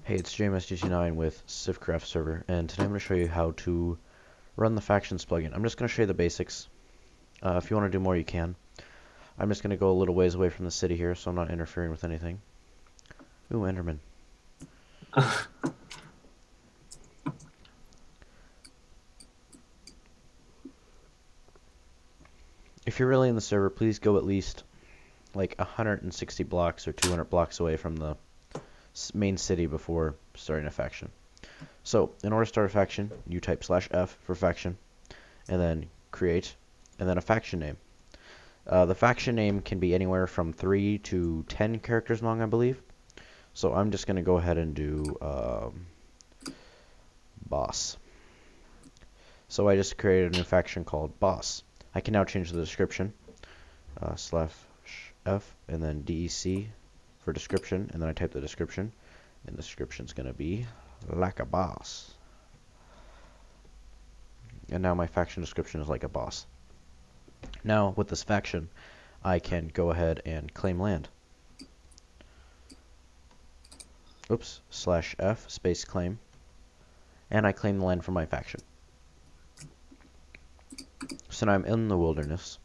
Hey, it's JMSGT9 with Civcraft server, and today I'm going to show you how to run the factions plugin. I'm just going to show you the basics. If you want to do more, you can. I'm just going to go a little ways away from the city here, so I'm not interfering with anything. Ooh, Enderman. If you're really in the server, please go at least like 160 blocks or 200 blocks away from the main city before starting a faction. So, in order to start a faction, you type /F for faction, and then create, and then a faction name. The faction name can be anywhere from 3 to 10 characters long, I believe. So I'm just going to go ahead and do boss. So I just created a new faction called boss. I can now change the description, /F, and then DEC for description, and then I type the description, and the description is going to be like a boss. And now my faction description is like a boss. Now with this faction, I can go ahead and claim land. Oops, /F space claim, and I claim the land from my faction. So now I'm in the wilderness,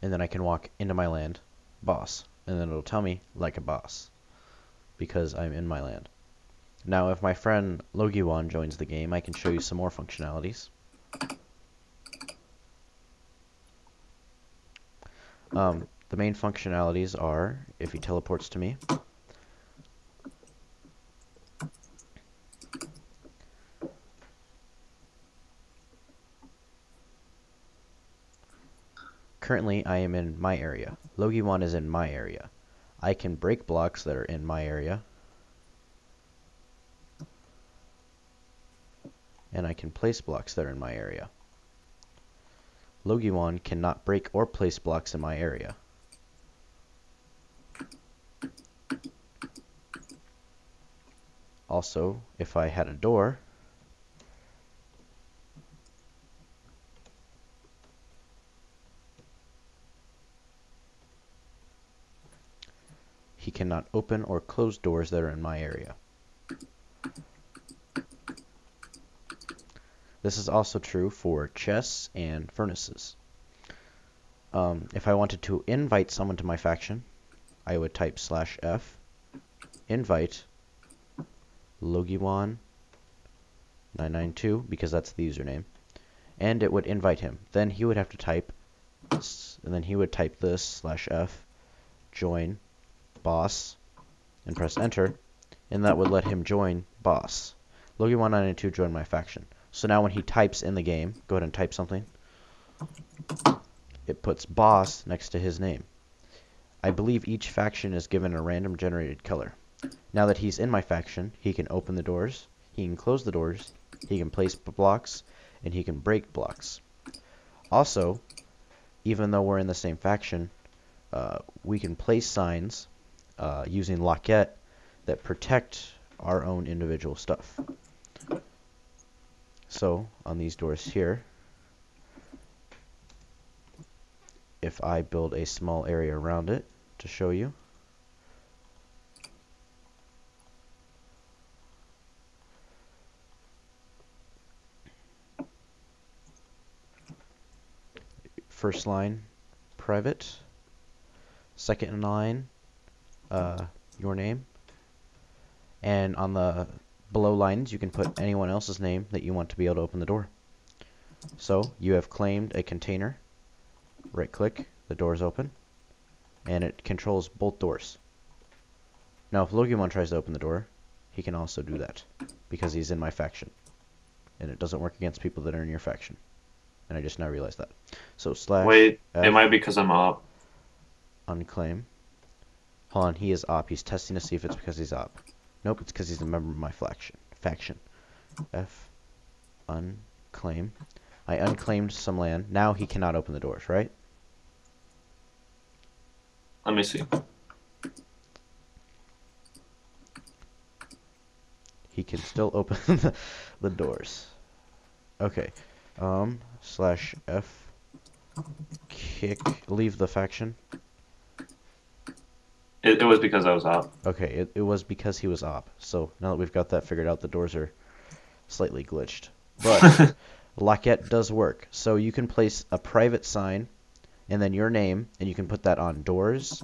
and then I can walk into my land, boss, and then it'll tell me like a boss, because I'm in my land. Now if my friend Logiwan joins the game, I can show you some more functionalities. The main functionalities are, if he teleports to me, currently I am in my area. Logiwan is in my area. I can break blocks that are in my area, and I can place blocks that are in my area. Logiwan cannot break or place blocks in my area. Also, if I had a door, he cannot open or close doors that are in my area. This is also true for chests and furnaces. If I wanted to invite someone to my faction, I would type /F invite Logiwan992, because that's the username, and it would invite him. Then he would have to type this, and then he would type this /F join boss and press enter, and that would let him join boss. Logiwan992 joined my faction. So now when he types in the game, go ahead and type something, it puts boss next to his name. I believe each faction is given a random generated color. Now that he's in my faction, he can open the doors, he can close the doors, he can place blocks, and he can break blocks. Also, even though we're in the same faction, we can place signs using Lockette that protect our own individual stuff. So, on these doors here, if I build a small area around it to show you, first line, private, second line, your name, and on the below lines you can put anyone else's name that you want to be able to open the door. So you have claimed a container, right click, the door is open, and it controls both doors. Now if Logiwan tries to open the door, he can also do that, because he's in my faction, and it doesn't work against people that are in your faction. And I just now realized that. So Wait, /F it might be because I'm up. unclaim. Hold on, he is op. He's testing to see if it's because he's op. Nope, it's because he's a member of my faction. F unclaim. I unclaimed some land. Now he cannot open the doors, right? Let me see. He can still open the doors. Okay. /F kick. Leave the faction. It was because I was up. Okay, it was because he was op. So now that we've got that figured out, the doors are slightly glitched. But Lockette does work. So you can place a private sign and then your name, and you can put that on doors,